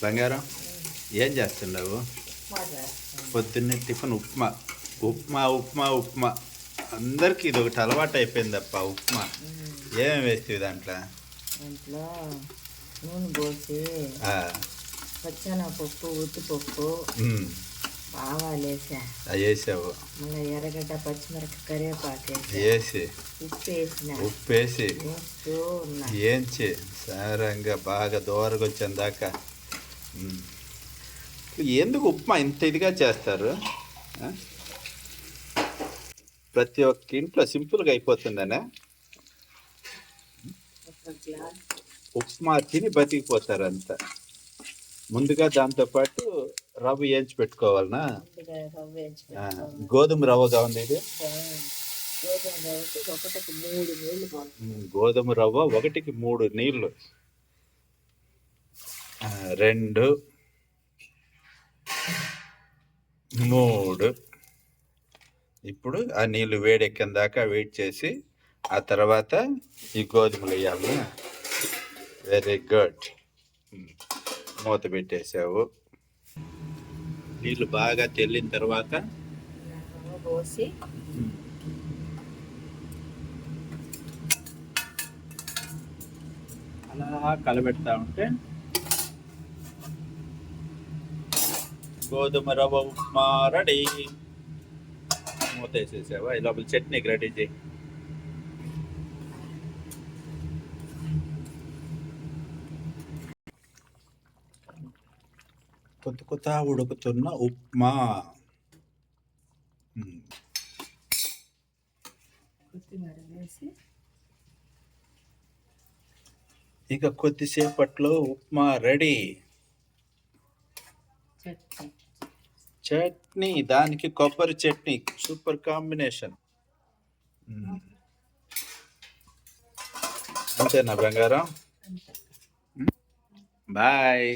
బంగారం ఏం చేస్తున్నావు? పొద్దున్నే టిఫిన్ ఉప్మా ఉప్మా ఉప్మా ఉప్మా అందరికి ఇది ఒకటి అలవాటు అయిపోయిందప్ప ఉప్మా. ఏమేమి వేస్తావు దాంట్లో? దాంట్లో నూనె పోసి పచ్చెనగపప్పు ఉద్దిపప్పు ఆవాలు వేసావు. మళ్ళీ ఎర్రగడ్డ పచ్చిమిరపకాయ కరివేపాకు వేసి ఉప్పు వేసి ఏంచి సారంగా బాగా దోరగా వచ్చాను దాకా. ఎందుకు ఉప్మా ఇంత ఇదిగా చేస్తారు? ప్రతి ఒక్క ఇంట్లో సింపుల్గా అయిపోతుందనే ఉప్మా తిని బతికిపోతారు అంతా. ముందుగా దాంతోపాటు రవ్వ వేయించి పెట్టుకోవాలనా? గోధుమ రవ్వగా ఉంది ఇది. గోధుమ రవ్వ 1కి 3 నీళ్ళు, 2 3. ఇప్పుడు ఆ నీళ్ళు వేడెక్కిన దాకా వెయిట్ చేసి ఆ తర్వాత ఈ గోధుమలు వేయాలి. Very good. మూత పెట్టేసావు. నీళ్ళు బాగా తెల్లిన తర్వాత పోసి అలా కలబెడతా ఉంటే గోధుమ రవ్వ ఉప్మా రెడీ. మూత వేసేసావా? ఈ లోపల చట్నీకి రెడీ చేయి. కొత్త ఉడుకుతున్న ఉప్మా. ఇక కొద్దిసేపట్లో ఉప్మా రెడీ. చట్నీ, దానికి కొబ్బరి చట్నీ సూపర్ కాంబినేషన్. అంతేనా బంగారం? బాయ్.